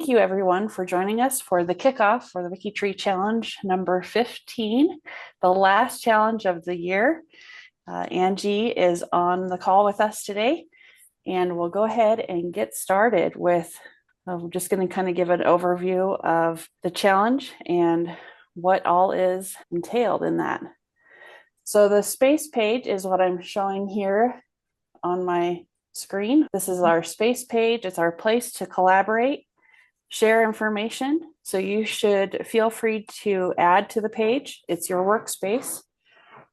thank you everyone for joining us for the kickoff for the WikiTree Challenge number 15, the last challenge of the year. Angie is on the call with us today, and we'll go ahead and get started with, I'm just going to kind of give an overview of the challenge and what all is entailed in that. So the space page is what I'm showing here on my screen. This is our space page. It's our place to collaborate, share information. So you should feel free to add to the page. It's your workspace.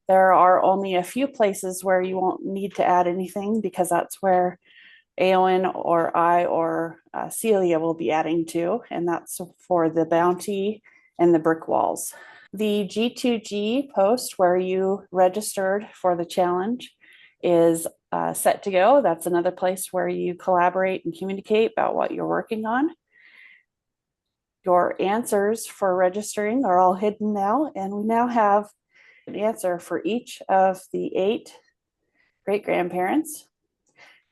There are only a few places where you won't need to add anything because that's where Aowen or I or Celia will be adding to, and that's for the bounty and the brick walls. The G2G post where you registered for the challenge is set to go. That's another place where you collaborate and communicate about what you're working on. Your answers for registering are all hidden now, and we now have an answer for each of the 8 great-grandparents.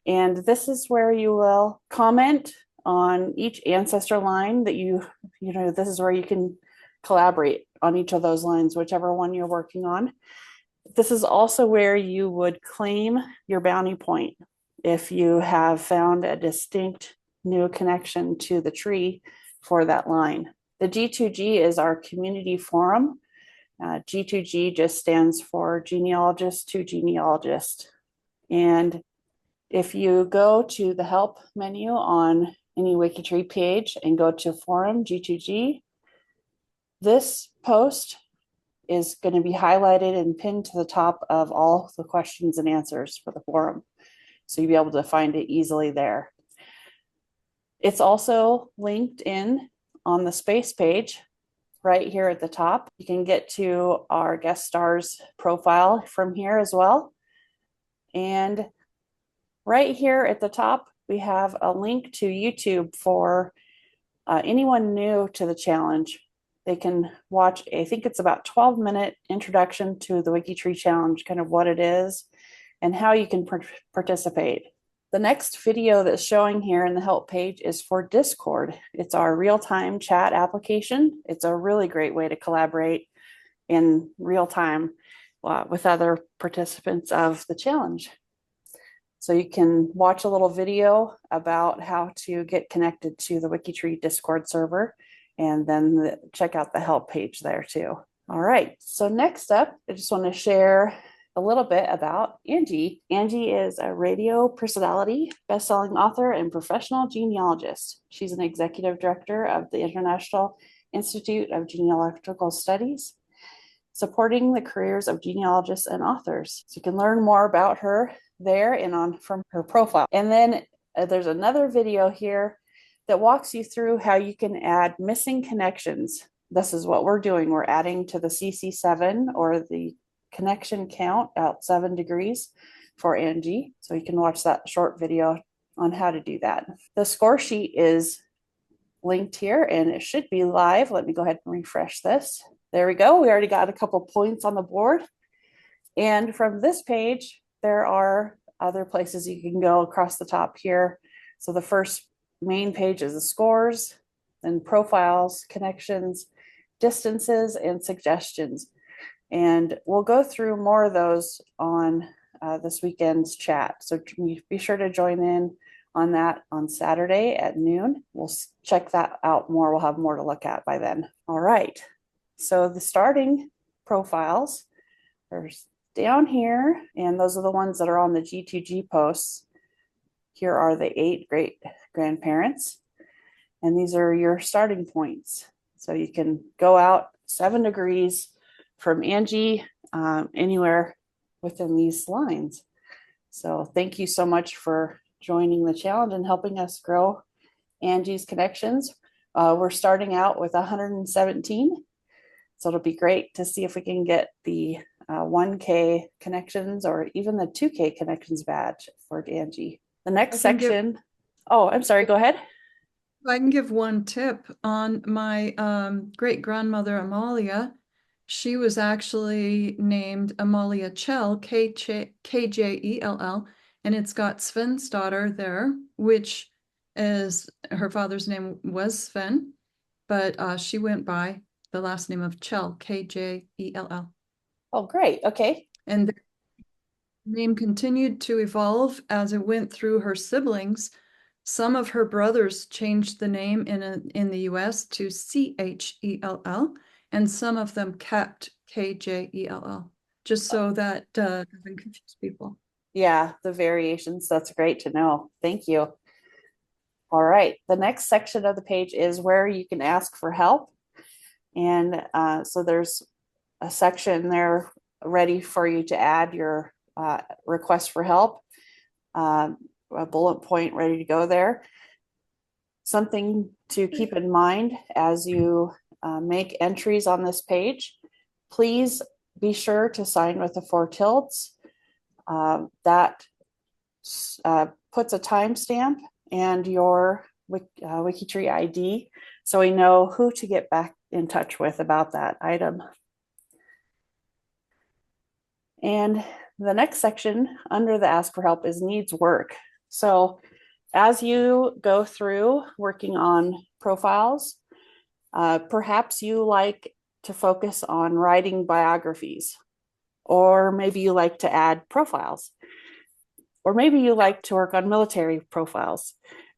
And this is where you will comment on each ancestor line that this is where you can collaborate on each of those lines, whichever one you're working on. This is also where you would claim your bounty point if you have found a distinct new connection to the tree for that line. The G2G is our community forum. G2G just stands for genealogist to genealogist. And if you go to the help menu on any WikiTree page and go to forum G2G, this post is going to be highlighted and pinned to the top of all the questions and answers for the forum. So you'll be able to find it easily there. It's also linked in on the space page right here at the top. You can get to our guest stars profile from here as well. And right here at the top, we have a link to YouTube for anyone new to the challenge. They can watch, I think it's about 12-minute introduction to the WikiTree Challenge, kind of what it is and how you can participate. The next video that's showing here in the help page is for Discord. It's our real-time chat application. It's a really great way to collaborate in real time with other participants of the challenge. So you can watch a little video about how to get connected to the WikiTree Discord server, and then check out the help page there too. All right, so next up, I just want to share a little bit about Angie. Angie is a radio personality, best-selling author, and professional genealogist. She's an executive director of the International Institute of Genealogical Studies, supporting the careers of genealogists and authors. So you can learn more about her there and from her profile. And then there's another video here that walks you through how you can add missing connections. This is what we're doing. We're adding to the CC7 or the connection count out 7 degrees for Angie. So you can watch that short video on how to do that. The score sheet is linked here and it should be live. Let me go ahead and refresh this. There we go. We already got a couple points on the board. And from this page, there are other places you can go across the top here. So the first main page is the scores, then profiles, connections, distances, and suggestions. And we'll go through more of those on this weekend's chat. So be sure to join in on that on Saturday at noon. We'll check that out more. We'll have more to look at by then. All right. So the starting profiles are down here, and those are the ones that are on the G2G posts. Here are the 8 great-grandparents, and these are your starting points. So you can go out 7 degrees from Angie anywhere within these lines. So thank you so much for joining the challenge and helping us grow Angie's connections. We're starting out with 117. So it'll be great to see if we can get the 1K connections or even the 2K connections badge for Angie. The next section. Oh, I'm sorry. Go ahead. I can give one tip on my great-grandmother Amalia. She was actually named Amalia Chell, Kjell, and it's got Sven's daughter there, which is her father's name was Sven, but she went by the last name of Chell, Kjell. Oh, great. Okay. And the name continued to evolve as it went through her siblings. Some of her brothers changed the name in the US to Chell, and some of them kept Kjell, just so that doesn't confuse people. Yeah, the variations. That's great to know. Thank you. All right. The next section of the page is where you can ask for help. And so there's a section there ready for you to add your request for help, a bullet point ready to go there. Something to keep in mind as you make entries on this page, please be sure to sign with the 4 tildes. That puts a timestamp and your WikiTree ID, so we know who to get back in touch with about that item. And the next section under the ask for help is needs work. So as you go through working on profiles, perhaps you like to focus on writing biographies, or maybe you like to add profiles, or maybe you like to work on military profiles.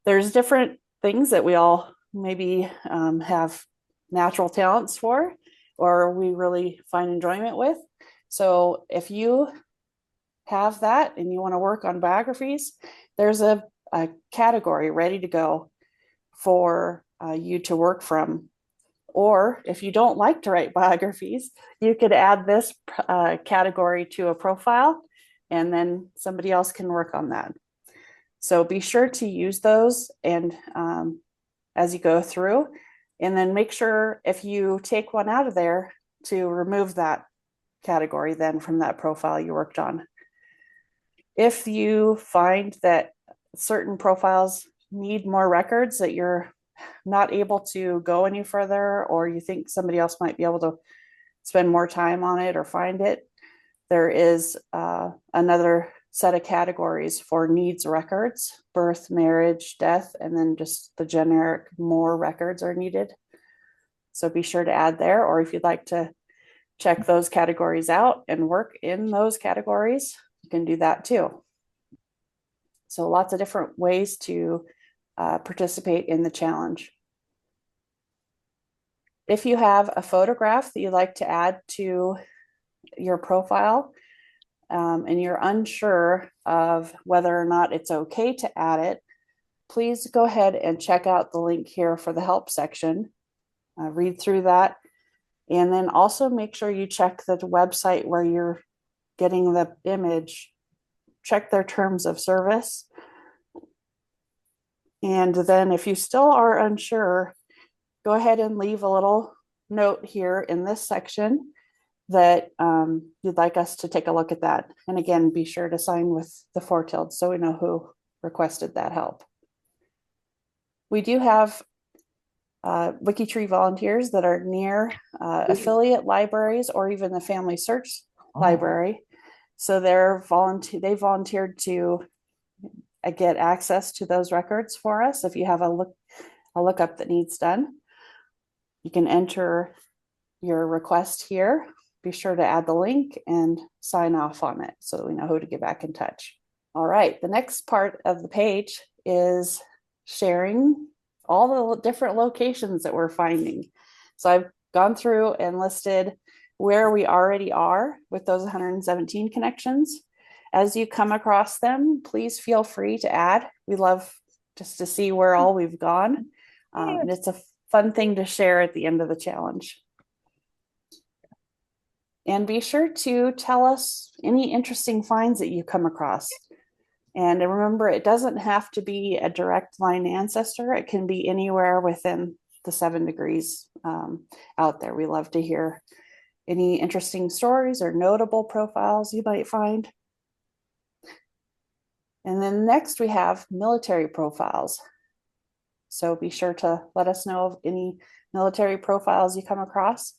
There's different things that we all maybe have natural talents for, or we really find enjoyment with. So if you have that and you want to work on biographies, there's a category ready to go for you to work from. Or if you don't like to write biographies, you could add this category to a profile, and then somebody else can work on that. So be sure to use those and as you go through, and then make sure if you take one out of there to remove that category then from that profile you worked on. If you find that certain profiles need more records, that you're not able to go any further, or you think somebody else might be able to spend more time on it or find it, there is another set of categories for needs records: birth, marriage, death, and then just the generic more records are needed. So be sure to add there, or if you'd like to check those categories out and work in those categories, you can do that too. So lots of different ways to participate in the challenge. If you have a photograph that you'd like to add to your profile, and you're unsure of whether or not it's okay to add it, please go ahead and check out the link here for the help section. Read through that, and then also make sure you check the website where you're getting the image. Check their terms of service. And then if you still are unsure, go ahead and leave a little note here in this section that you'd like us to take a look at that. And again, be sure to sign with the 4 tildes so we know who requested that help. We do have WikiTree volunteers that are near affiliate libraries or even the Family Search Library. So they volunteered to get access to those records for us. If you have a lookup that needs done, you can enter your request here. Be sure to add the link and sign off on it so that we know who to get back in touch. All right, the next part of the page is sharing all the different locations that we're finding. So I've gone through and listed where we already are with those 117 connections. As you come across them, please feel free to add. We love just to see where all we've gone. And it's a fun thing to share at the end of the challenge. And be sure to tell us any interesting finds that you come across. And remember, it doesn't have to be a direct line ancestor. It can be anywhere within the 7 degrees out there. We love to hear any interesting stories or notable profiles you might find. And then next we have military profiles. So be sure to let us know of any military profiles you come across.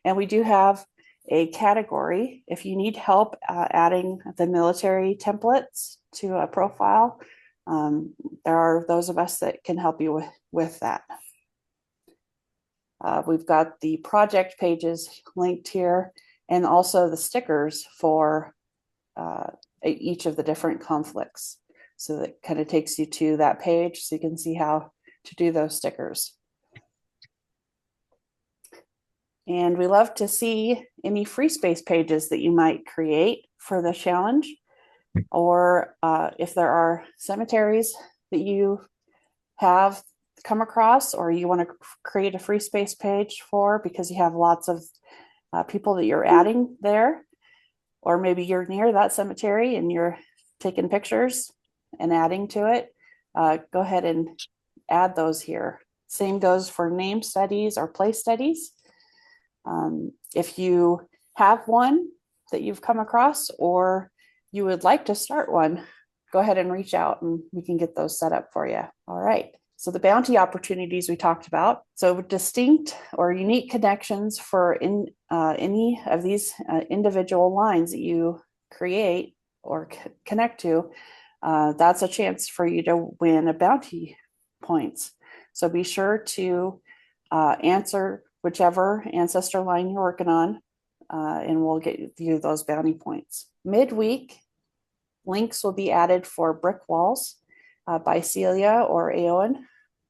And we do have a category if you need help adding the military templates to a profile. There are those of us that can help you with that. We've got the project pages linked here, and also the stickers for each of the different conflicts. So that kind of takes you to that page so you can see how to do those stickers. And we love to see any free space pages that you might create for the challenge, or if there are cemeteries that you have come across or you want to create a free space page for because you have lots of people that you're adding there, or maybe you're near that cemetery and you're taking pictures and adding to it, go ahead and add those here. Same goes for name studies or place studies. If you have one that you've come across or you would like to start one, go ahead and reach out and we can get those set up for you. All right. So the bounty opportunities we talked about. So distinct or unique connections for any of these individual lines that you create or connect to, that's a chance for you to win a bounty points. So be sure to answer whichever ancestor line you're working on, and we'll get you those bounty points. Midweek, links will be added for brick walls by Celia or Aowen,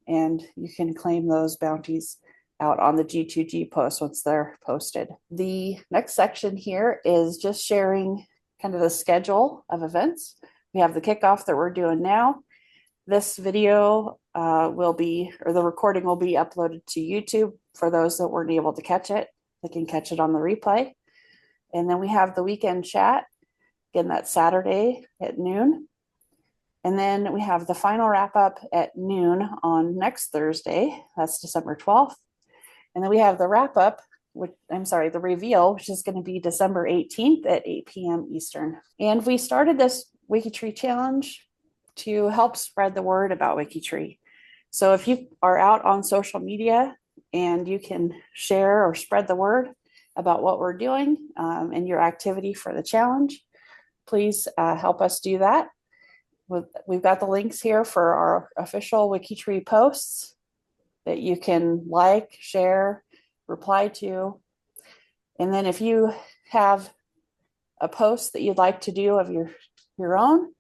and you can claim those bounties out on the G2G post once they're posted. The next section here is just sharing kind of the schedule of events. We have the kickoff that we're doing now. This video will be, or the recording will be uploaded to YouTube for those that weren't able to catch it. They can catch it on the replay. And then we have the weekend chat. Again, that's Saturday at noon. And then we have the final wrap up at noon on next Thursday. That's December 12th. And then we have the wrap up, the reveal, which is going to be December 18th at 8 p.m. Eastern. And we started this WikiTree challenge to help spread the word about WikiTree. So if you are out on social media and you can share or spread the word about what we're doing and your activity for the challenge, please help us do that. We've got the links here for our official WikiTree posts that you can like, share, reply to. And then if you have a post that you'd like to do of your own,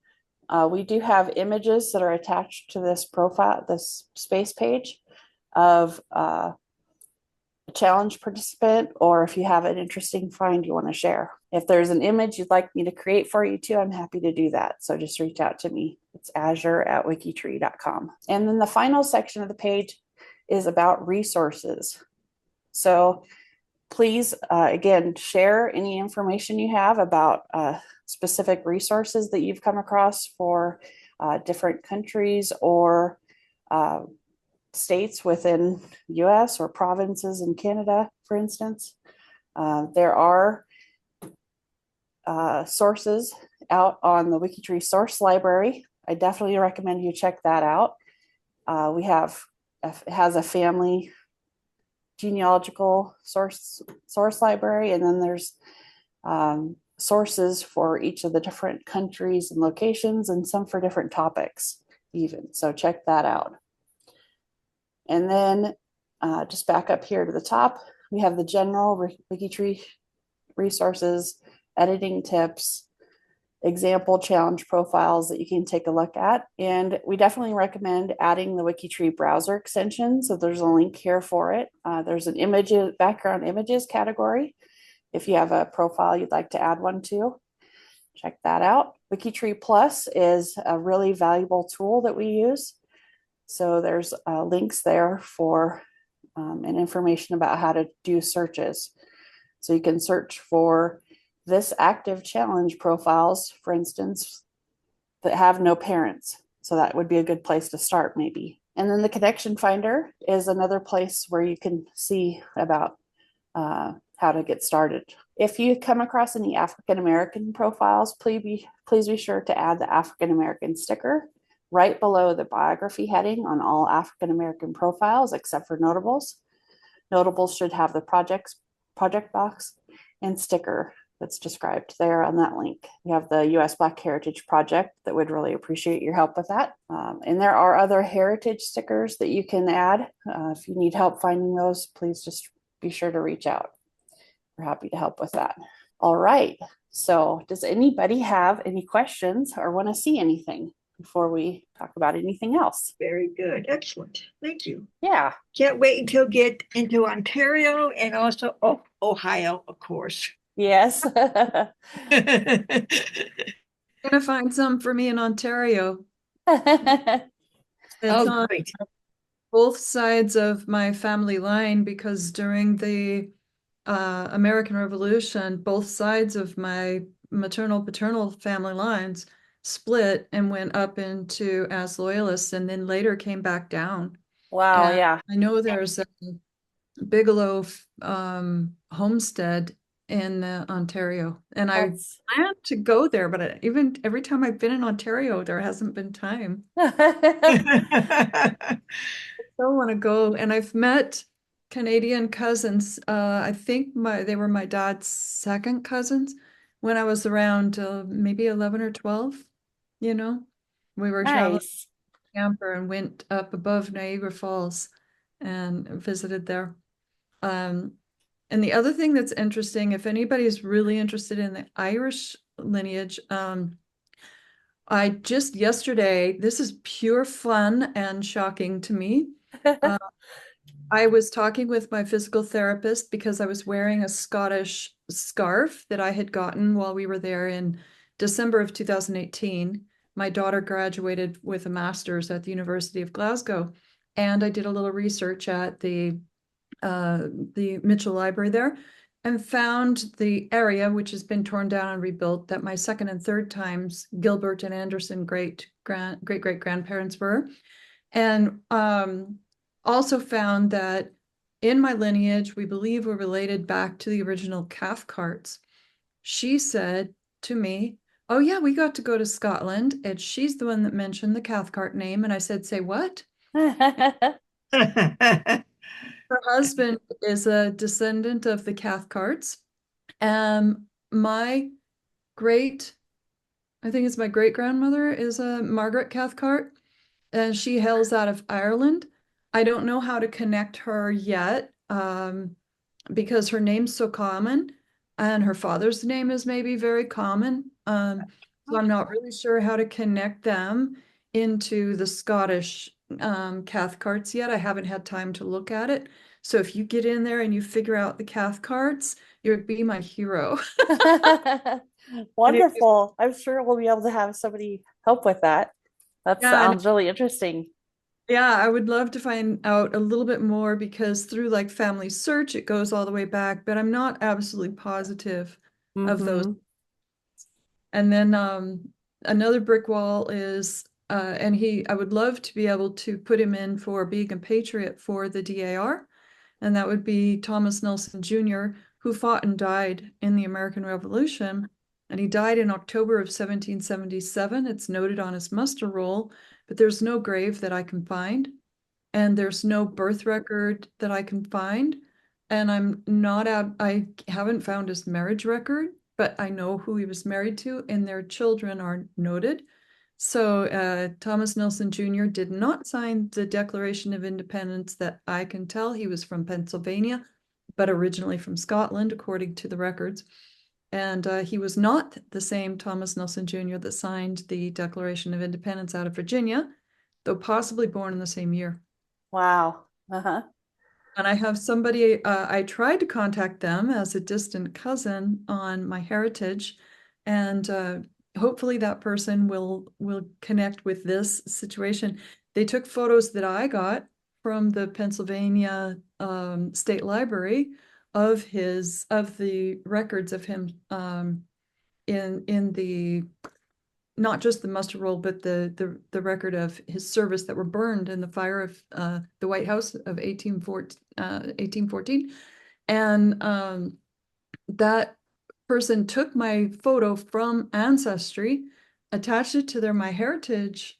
we do have images that are attached to this profile, this space page of a challenge participant, or if you have an interesting find you want to share. If there's an image you'd like me to create for you too, I'm happy to do that. So just reach out to me. It's azure@wikitree.com. And then the final section of the page is about resources. So please, again, share any information you have about specific resources that you've come across for different countries or states within US or provinces in Canada, for instance. There are sources out on the WikiTree source library. I definitely recommend you check that out. It has a family genealogical source library, and then there's sources for each of the different countries and locations, and some for different topics even. So check that out. And then just back up here to the top, we have the general WikiTree resources, editing tips, example challenge profiles that you can take a look at. And we definitely recommend adding the WikiTree browser extension. So there's a link here for it. There's an background images category. If you have a profile you'd like to add one to, check that out. WikiTree Plus is a really valuable tool that we use. So there's links there for and information about how to do searches. So you can search for this active challenge profiles, for instance, that have no parents. So that would be a good place to start maybe. And then the connection finder is another place where you can see about how to get started. If you come across any African-American profiles, please be sure to add the African-American sticker right below the biography heading on all African-American profiles, except for notables. Notables should have the project box and sticker that's described there on that link. We have the US Black Heritage Project that would really appreciate your help with that. And there are other heritage stickers that you can add. If you need help finding those, please just be sure to reach out. We're happy to help with that. All right. So does anybody have any questions or want to see anything before we talk about anything else? Very good. Excellent. Thank you. Yeah. Can't wait until get into Ontario and also Ohio, of course. Yes. Gonna find some for me in Ontario. It's Oh, on great. both sides of my family line because during the American Revolution, both sides of my maternal paternal family lines split and went up into as loyalists and then later came back down. Wow. And Yeah. I know there's a Bigelow homestead in Ontario, and I That's plan to go there, but even every time I've been in Ontario, there hasn't been time. Still want to go, and I've met Canadian cousins. I think they were my dad's second cousins when I was around maybe 11 or 12. You know, we were traveling nice. camper and went up above Niagara Falls and visited there. Um, and the other thing that's interesting, if anybody's really interested in the Irish lineage, I just yesterday, this is pure fun and shocking to me. I was talking with my physical therapist because I was wearing a Scottish scarf that I had gotten while we were there in December of 2018. My daughter graduated with a master's at the University of Glasgow, and I did a little research at the Mitchell Library there and found the area which has been torn down and rebuilt that my second and third times Gilbert and Anderson great great grandparents were, and also found that in my lineage we believe we're related back to the original Cathcarts. She said to me, "Oh yeah, we got to go to Scotland," and she's the one that mentioned the Cathcart name, and I said, "Say what?" Her husband is a descendant of the Cathcarts. My great, I think it's my great grandmother is a Margaret Cathcart, and she hails out of Ireland. I don't know how to connect her yet, because her name's so common, and her father's name is maybe very common. So I'm not really sure how to connect them into the Scottish Cathcarts yet. I haven't had time to look at it. So if you get in there and you figure out the Cathcarts, you'd be my hero. Wonderful. I'm sure we'll be able to have somebody help with that. That Yeah, and sounds really interesting. yeah, I would love to find out a little bit more because through like Family Search, it goes all the way back, but I'm not absolutely positive of those. Mm-hmm. And then another brick wall is, and I would love to be able to put him in for being a patriot for the DAR, and that would be Thomas Nelson Jr., who fought and died in the American Revolution. And he died in October of 1777. It's noted on his muster roll, but there's no grave that I can find, and there's no birth record that I can find. And I haven't found his marriage record, but I know who he was married to, and their children are noted. So Thomas Nelson Jr. did not sign the Declaration of Independence that I can tell. He was from Pennsylvania, but originally from Scotland, according to the records. And he was not the same Thomas Nelson Jr. that signed the Declaration of Independence out of Virginia, though possibly born in the same year. Wow. Uh-huh. And I have somebody, I tried to contact them as a distant cousin on my heritage, and hopefully that person will connect with this situation. They took photos that I got from the Pennsylvania State Library of the records of him in the not just the muster roll, but the record of his service that were burned in the fire of the White House of 1814. And that person took my photo from Ancestry, attached it to their MyHeritage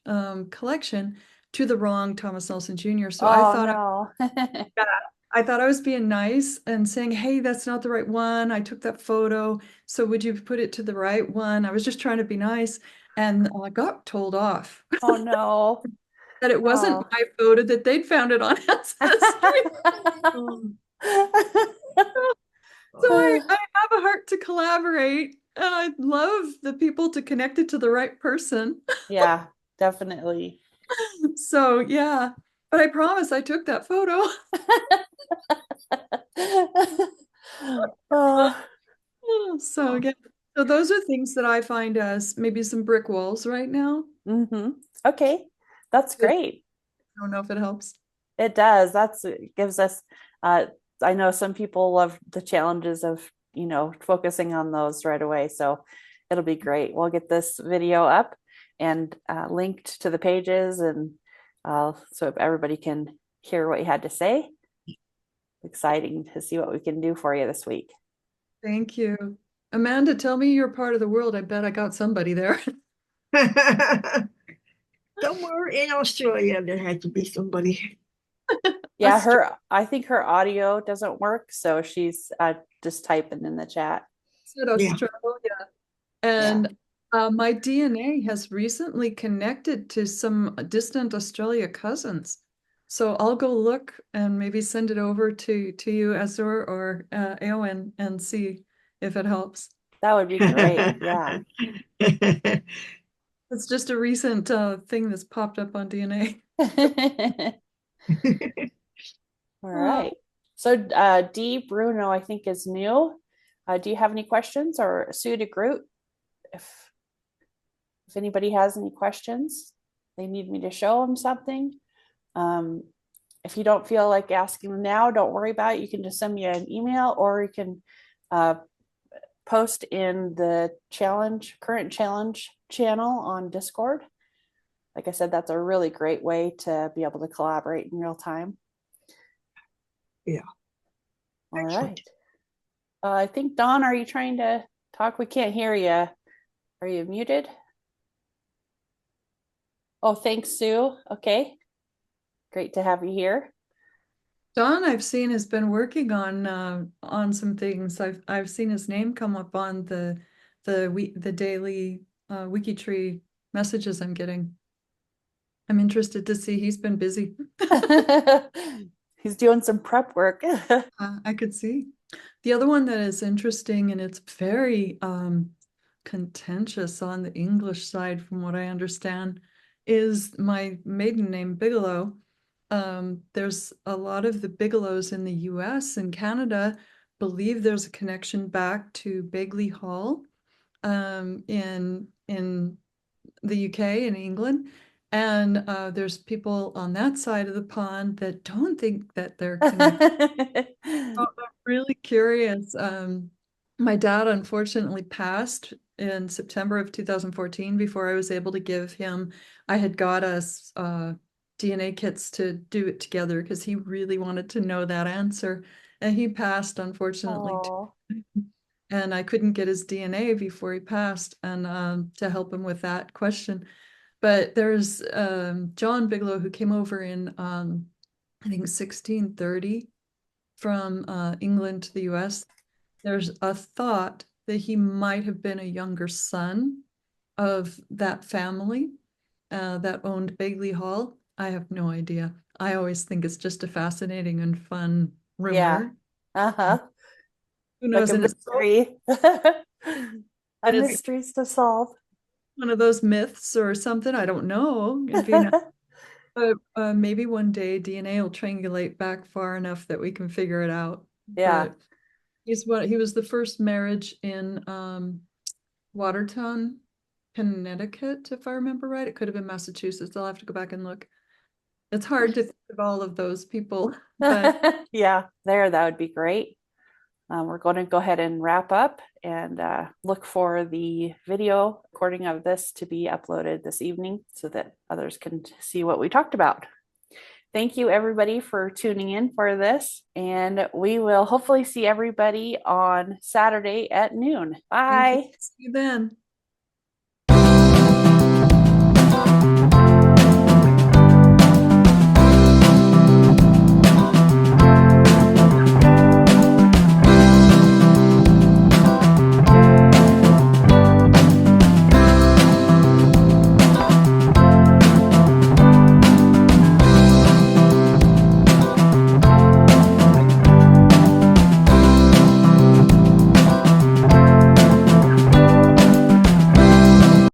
collection to the wrong Thomas Nelson Jr. So I Oh thought no. I thought I was being nice and saying, hey, that's not the right one. I took that photo. So would you put it to the right one? I was just trying to be nice. And I got told off Oh no. that it wasn't Oh. my photo, that they'd found it on Ancestry. So I have a heart to collaborate, and I'd love the people to connect it to the right person. Yeah, definitely. So yeah, but I promise I took that photo. Oh, So yeah, so those are things that I find as maybe some brick walls right now. okay, that's I great. don't know if it helps. It does. It gives us, uh, I know some people love the challenges of, focusing on those right away. So it'll be great. We'll get this video up and linked to the pages, and so if everybody can hear what you had to say. Exciting to see what we can do for you this week. Thank you. Amanda, tell me you're part of the world. I bet I got somebody there. Somewhere in Australia, there had to be somebody. Yeah, I think her audio doesn't work, so she's just typing in the chat. Said Yeah. Australia. And my DNA has recently connected to some distant Australia cousins. So I'll go look and maybe send it over to you, Azur or Eowyn, and see if it helps. That would be great. Yeah. It's just a recent thing that's popped up on DNA. All right. So D. Bruno, I think, is new. Do you have any questions, or Sue de Groot? If anybody has any questions, they need me to show them something. If you don't feel like asking them now, don't worry about it. You can just send me an email, or you can post in the current challenge channel on Discord. Like I said, that's a really great way to be able to collaborate in real time. Yeah. All right. I think, Dawn, are you trying to talk? We can't hear you. Are you muted? Oh, thanks, Sue. Okay. Great to have you here. Don, I've seen, has been working on some things. I've seen his name come up on the daily WikiTree messages I'm getting. I'm interested to see. He's been busy. He's doing some prep work. I could see. The other one that is interesting, and it's very contentious on the English side, from what I understand, is my maiden name, Bigelow. There's a lot of the Bigelows in the US and Canada believe there's a connection back to Begley Hall in the UK and England. And there's people on that side of the pond that don't think that they're connected. I'm really curious. My dad unfortunately passed in September of 2014 before I was able to give him. I had got us DNA kits to do it together because he really wanted to know that answer. And he passed, unfortunately. And I couldn't get his DNA before he passed, and to help him with that question. But there's John Bigelow, who came over in, I think, 1630 from England to the US. There's a thought that he might have been a younger son of that family that owned Begley Hall. I have no idea. I always think it's just a fascinating and fun rumor. Yeah. Who knows? Like a mystery. A mysteries to solve. One of those myths or something. I don't know. But maybe one day DNA will triangulate back far enough that we can figure it out. Yeah. But he was the first marriage in Watertown, Connecticut, if I remember right. It could have been Massachusetts. I'll have to go back and look. It's hard to think of all of those people, but yeah, that would be great. We're going to go ahead and wrap up and look for the video recording of this to be uploaded this evening so that others can see what we talked about. Thank you, everybody, for tuning in for this, and we will hopefully see everybody on Saturday at noon. Bye. see you then.